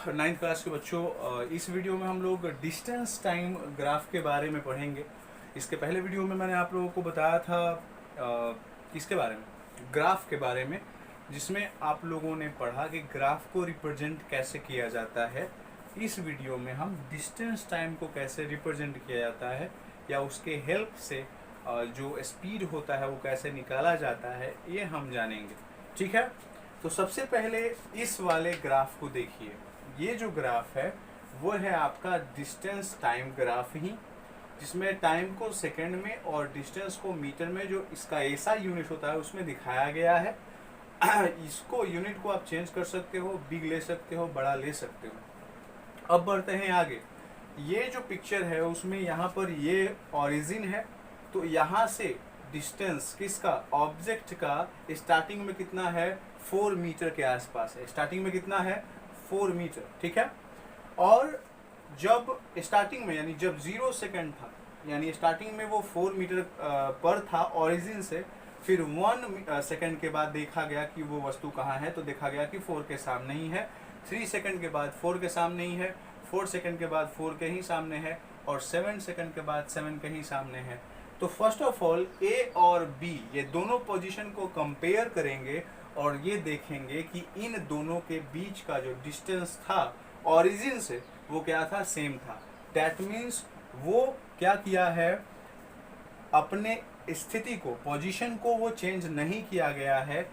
Ninth class के बच्चों, इस वीडियो में हम लोग डिस्टेंस टाइम ग्राफ के बारे में पढ़ेंगे। इसके पहले वीडियो में मैंने आप लोगों को बताया था किसके बारे में, ग्राफ के बारे में, जिसमें आप लोगों ने पढ़ा कि ग्राफ को रिप्रेजेंट कैसे किया जाता है। इस वीडियो में हम डिस्टेंस टाइम को कैसे रिप्रेजेंट किया जाता है या उसके हेल्प से जो स्पीड होता है वो कैसे निकाला जाता है, ये हम जानेंगे। ठीक है, तो सबसे पहले इस वाले ग्राफ को देखिए। ये जो ग्राफ है वो है आपका डिस्टेंस टाइम ग्राफ ही, जिसमें टाइम को सेकंड में और डिस्टेंस को मीटर में, जो इसका ऐसा यूनिट होता है उसमें दिखाया गया है। इसको यूनिट को आप चेंज कर सकते हो, बिग ले सकते हो, बड़ा ले सकते हो। अब बढ़ते हैं आगे। ये जो पिक्चर है उसमें यहाँ पर ये ओरिजिन है, तो यहाँ से डिस्टेंस किसका, ऑब्जेक्ट का स्टार्टिंग में कितना है, 4 मीटर के आसपास है। स्टार्टिंग में कितना है, 4 मीटर। ठीक है, और जब स्टार्टिंग में यानी जब 0 सेकंड था, यानी स्टार्टिंग में वो 4 मीटर पर था ओरिजिन से, फिर 1 सेकंड के बाद देखा गया कि वो वस्तु कहाँ है, तो देखा गया कि 4 के सामने ही है। 3 सेकंड के बाद 4 के सामने ही है, 4 सेकंड के बाद 4 के ही सामने है, और 7 सेकंड के बाद 7 के ही सामने है। तो फर्स्ट ऑफ ऑल ए और बी ये दोनों पोजीशन को कंपेयर करेंगे और ये देखेंगे कि इन दोनों के बीच का जो डिस्टेंस था ओरिजिन से वो क्या था, सेम था। दैट मीन्स वो क्या किया है, अपने स्थिति को, पोजीशन को वो चेंज नहीं किया गया है।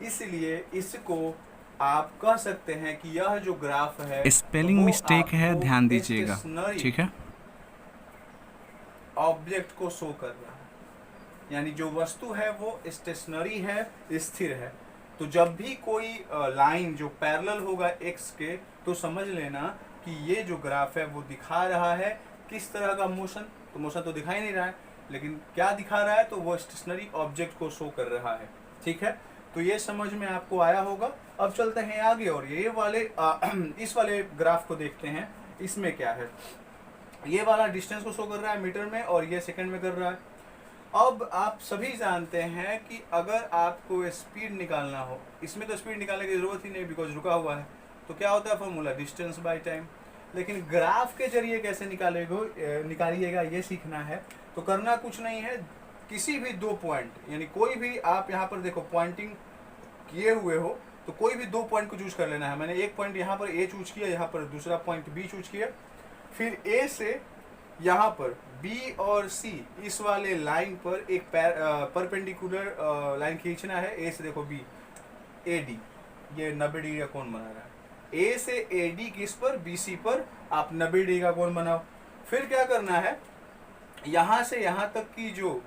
इसलिए इसको आप कह सकते हैं कि यह जो ग्राफ है, स्पेलिंग मिस्टेक है, ध्यान दीजिएगा। ठीक है, ऑब्जेक्ट को शो कर रहा है, यानी जो वस्तु है वो स्टेशनरी है, स्थिर है। तो जब भी कोई लाइन जो पैरेलल होगा एक्स के, तो समझ लेना कि ये जो ग्राफ है वो दिखा रहा है किस तरह का मोशन। तो मोशन तो दिखाई नहीं रहा है, लेकिन क्या दिखा रहा है, तो वो स्टेशनरी ऑब्जेक्ट को शो कर रहा है। ठीक है, तो ये समझ में आपको आया होगा। अब चलते हैं आगे और ये वाले इस वाले ग्राफ को देखते हैं। इसमें क्या है, ये वाला डिस्टेंस को शो कर रहा है मीटर में और ये सेकंड में कर रहा है। अब आप सभी जानते हैं कि अगर आपको स्पीड निकालना हो, इसमें तो स्पीड निकालने की जरूरत ही नहीं बिकॉज रुका हुआ है, तो क्या होता है फॉर्मूला, डिस्टेंस बाय टाइम। लेकिन ग्राफ के जरिए कैसे निकालिएगा ये सीखना है। तो करना कुछ नहीं है, किसी भी 2 पॉइंट, यानी कोई भी आप यहाँ पर देखो पॉइंटिंग किए हुए हो, तो कोई भी 2 पॉइंट को चूज कर लेना है। मैंने एक पॉइंट यहाँ पर ए चूज किया, यहाँ पर दूसरा पॉइंट बी चूज किया। फिर ए से यहाँ पर बी और सी इस वाले लाइन पर एक परपेंडिकुलर लाइन खींचना है। ए से देखो बी, ए डी, ये 90 डिग्री का कोण बना रहा है। ए से ए डी किस पर, बी सी पर आप 90 डिग्री का कोण बनाओ। फिर क्या करना है, यहाँ से यहाँ तक की जो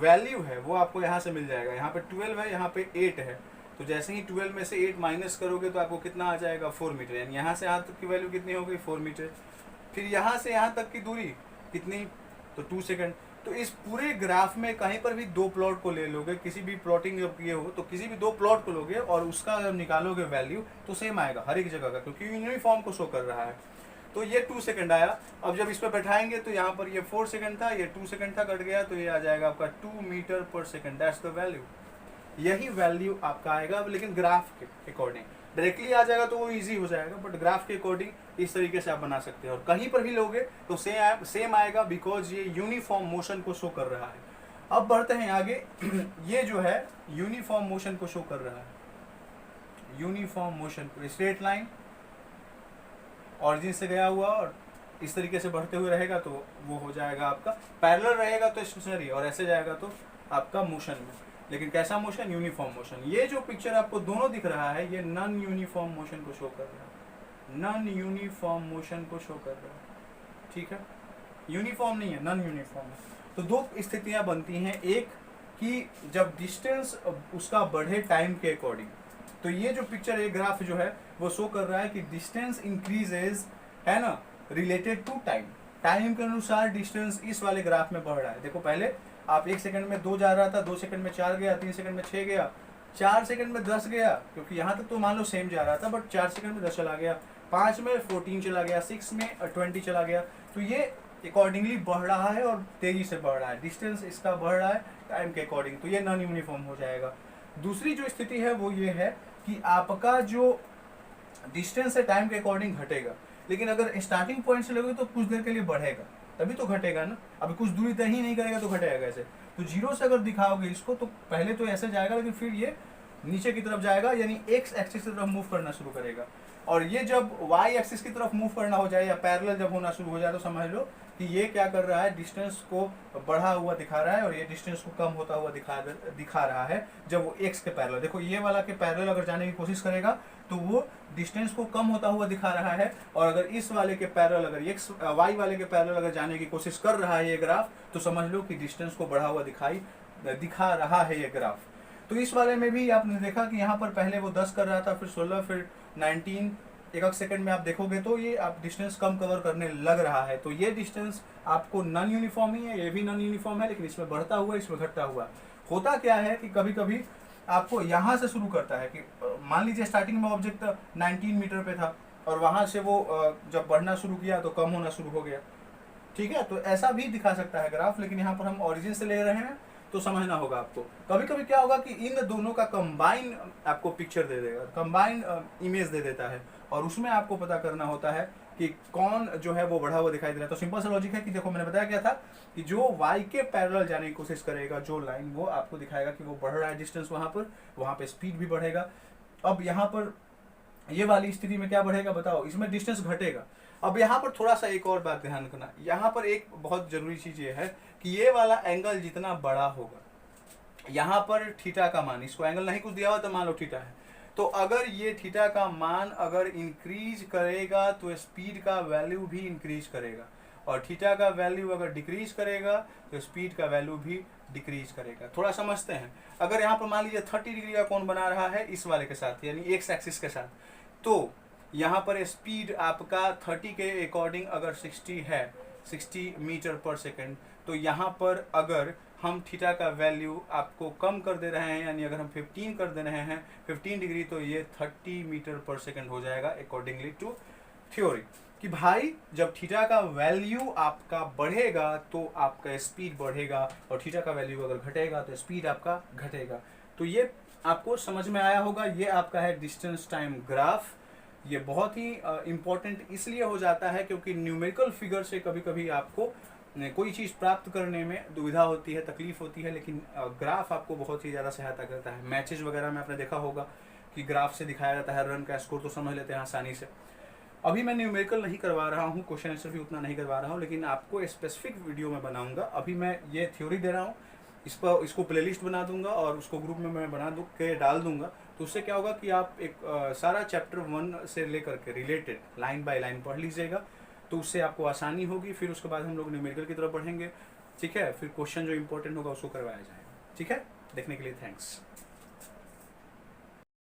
वैल्यू है वो आपको यहाँ से मिल जाएगा। यहाँ पे 12 है, यहाँ पे 8 है, तो जैसे ही 12 में से 8 माइनस करोगे तो आपको कितना आ जाएगा, 4 मीटर। यानी यहाँ से यहाँ तक की वैल्यू कितनी हो गई, 4 मीटर। फिर यहाँ से यहाँ तक की दूरी कितनी, तो 2 सेकंड। तो इस पूरे ग्राफ में कहीं पर भी 2 प्लॉट को ले लोगे, किसी भी प्लॉटिंग जब किए हो तो किसी भी 2 प्लॉट को लोगे और उसका जब निकालोगे वैल्यू तो सेम आएगा हर एक जगह का, क्योंकि यूनिफॉर्म को शो कर रहा है। तो ये 2 सेकंड आया। अब जब इस पर बैठाएंगे तो यहाँ पर ये 4 सेकंड था, ये 2 सेकंड था, कट गया, तो ये आ जाएगा आपका 2 मीटर पर सेकंड। दैट्स द वैल्यू, यही वैल्यू आपका आएगा। लेकिन ग्राफ के अकॉर्डिंग डायरेक्टली आ जाएगा तो वो इजी हो जाएगा, बट ग्राफ के अकॉर्डिंग इस तरीके से आप बना सकते हैं। और कहीं पर भी लोगे तो सेम आएगा, बिकॉज ये यूनिफॉर्म मोशन को शो कर रहा है। अब बढ़ते हैं आगे। ये जो है यूनिफॉर्म मोशन को शो कर रहा है, यूनिफॉर्म मोशन को, स्ट्रेट लाइन ऑरिजिन से गया हुआ और इस तरीके से बढ़ते हुए रहेगा तो वो हो जाएगा आपका पैरेलल रहेगा तो स्टेशनरी, और ऐसे जाएगा तो आपका मोशन में। लेकिन कैसा मोशन, यूनिफॉर्म मोशन। ये जो पिक्चर आपको दोनों दिख रहा है ये नॉन यूनिफॉर्म मोशन को शो कर रहा है, नॉन यूनिफॉर्म मोशन को शो कर रहा है। ठीक है, यूनिफॉर्म नहीं है, नॉन यूनिफॉर्म है। तो 2 स्थितियां बनती हैं, एक कि जब डिस्टेंस उसका बढ़े टाइम के अकॉर्डिंग। तो ये जो पिक्चर, एक ग्राफ जो है वो शो कर रहा है कि डिस्टेंस इंक्रीजेज, है ना, रिलेटेड टू टाइम। टाइम के अनुसार डिस्टेंस इस वाले ग्राफ में बढ़ रहा है। देखो पहले आप 1 सेकंड में 2 जा रहा था, 2 सेकंड में 4 गया, 3 सेकंड में 6 गया, 4 सेकंड में 10 गया, क्योंकि यहाँ तक तो मान लो सेम जा रहा था, बट 4 सेकंड में 10 चला गया, 5 में 14 चला गया, 6 में 20 चला गया। तो ये अकॉर्डिंगली बढ़ रहा है और तेजी से बढ़ रहा है, डिस्टेंस इसका बढ़ रहा है टाइम के अकॉर्डिंग, तो ये नॉन यूनिफॉर्म हो जाएगा। दूसरी जो स्थिति है वो ये है कि आपका जो डिस्टेंस से टाइम के अकॉर्डिंग घटेगा, लेकिन अगर स्टार्टिंग पॉइंट से लोगे तो कुछ देर के लिए बढ़ेगा, तभी तो घटेगा ना। अभी कुछ दूरी तय ही नहीं करेगा तो घटेगा कैसे। तो जीरो से अगर दिखाओगे इसको तो पहले तो ऐसे जाएगा, लेकिन फिर ये नीचे की तरफ जाएगा, यानी एक्स एक्सिस की तरफ मूव करना शुरू करेगा। और ये जब वाई एक्सिस की तरफ मूव करना हो जाए या पैरेलल जब होना शुरू हो जाए तो समझ लो कि ये क्या कर रहा है, डिस्टेंस को बढ़ा हुआ दिखा रहा है और ये डिस्टेंस को कम होता हुआ दिखा रहा है जब वो एक्स के पैरेलल। देखो ये वाला के पैरेलल अगर जाने की कोशिश करेगा तो वो डिस्टेंस को कम होता हुआ दिखा रहा है, और अगर इस वाले के पैरेलल अगर एक्स वाई वाले के पैरेलल अगर जाने की कोशिश कर रहा है ये ग्राफ, तो समझ लो कि डिस्टेंस को बढ़ा हुआ दिखा रहा है ये ग्राफ। तो इस वाले में भी आपने देखा कि यहाँ पर पहले वो 10 कर रहा था, फिर 16, फिर 19, एक सेकंड में आप देखोगे तो ये आप डिस्टेंस कम कवर करने लग रहा है। तो ये डिस्टेंस आपको नॉन यूनिफॉर्म ही है, ये भी नॉन यूनिफॉर्म है, लेकिन इसमें बढ़ता हुआ इसमें घटता हुआ। होता क्या है कि कभी कभी आपको यहाँ से शुरू करता है कि मान लीजिए स्टार्टिंग में ऑब्जेक्ट 19 मीटर पे था और वहाँ से वो जब बढ़ना शुरू किया तो कम होना शुरू हो गया, ठीक है। तो ऐसा भी दिखा सकता है ग्राफ, लेकिन यहाँ पर हम ओरिजिन से ले रहे हैं तो समझना होगा आपको। कभी कभी क्या होगा कि इन दोनों का कंबाइन आपको पिक्चर दे देगा, कंबाइन इमेज दे देता है, और उसमें आपको पता करना होता है कि कौन जो है वो बढ़ा हुआ दिखाई दे रहा है। तो सिंपल सा लॉजिक है कि देखो मैंने बताया क्या था कि जो y के पैरेलल जाने की कोशिश करेगा जो लाइन, वो आपको दिखाएगा कि वो बढ़ रहा है डिस्टेंस, वहाँ पे स्पीड भी बढ़ेगा। अब यहाँ पर ये वाली स्थिति में क्या बढ़ेगा बताओ, इसमें डिस्टेंस घटेगा। अब यहाँ पर थोड़ा सा एक और बात ध्यान रखना, यहाँ पर एक बहुत जरूरी चीज ये है कि ये वाला एंगल जितना बड़ा होगा, यहाँ पर थीटा का मान, इसको एंगल नहीं कुछ दिया हुआ तो मान लो थीटा है, तो अगर ये थीटा का मान अगर इंक्रीज करेगा तो स्पीड का वैल्यू भी इंक्रीज करेगा, और थीटा का वैल्यू अगर डिक्रीज करेगा तो स्पीड का वैल्यू भी डिक्रीज करेगा। थोड़ा समझते हैं। अगर यहाँ पर मान लीजिए 30 डिग्री का कोण बना रहा है इस वाले के साथ, यानी एक्स एक्सिस के साथ, तो यहाँ पर स्पीड आपका 30 के अकॉर्डिंग अगर 60 है, 60 मीटर पर सेकेंड, तो यहाँ पर अगर हम थीटा का वैल्यू आपको कम कर दे रहे हैं, यानी अगर हम 15 कर दे रहे हैं 15 डिग्री, तो ये 30 मीटर पर सेकेंड हो जाएगा अकॉर्डिंगली टू थ्योरी। कि भाई जब थीटा का वैल्यू आपका बढ़ेगा तो आपका स्पीड बढ़ेगा, और थीटा का वैल्यू अगर घटेगा तो स्पीड आपका घटेगा। तो ये आपको समझ में आया होगा। ये आपका है डिस्टेंस टाइम ग्राफ। ये बहुत ही इम्पोर्टेंट इसलिए हो जाता है क्योंकि न्यूमेरिकल फिगर से कभी कभी आपको कोई चीज़ प्राप्त करने में दुविधा होती है, तकलीफ होती है, लेकिन ग्राफ आपको बहुत ही ज़्यादा सहायता करता है। मैचेस वगैरह में आपने देखा होगा कि ग्राफ से दिखाया जाता है रन का स्कोर, तो समझ लेते हैं आसानी से। अभी मैं न्यूमेरिकल नहीं करवा रहा हूँ, क्वेश्चन आंसर भी उतना नहीं करवा रहा हूँ, लेकिन आपको स्पेसिफिक वीडियो में बनाऊंगा। अभी मैं ये थ्योरी दे रहा हूँ, इसको प्लेलिस्ट बना दूंगा और उसको ग्रुप में मैं बना के डाल दूंगा। तो उससे क्या होगा कि आप एक सारा चैप्टर 1 से लेकर के रिलेटेड लाइन बाय लाइन पढ़ लीजिएगा, तो उससे आपको आसानी होगी। फिर उसके बाद हम लोग न्यूमेरिकल की तरफ बढ़ेंगे, ठीक है। फिर क्वेश्चन जो इंपॉर्टेंट होगा उसको करवाया जाएगा, ठीक है। देखने के लिए थैंक्स।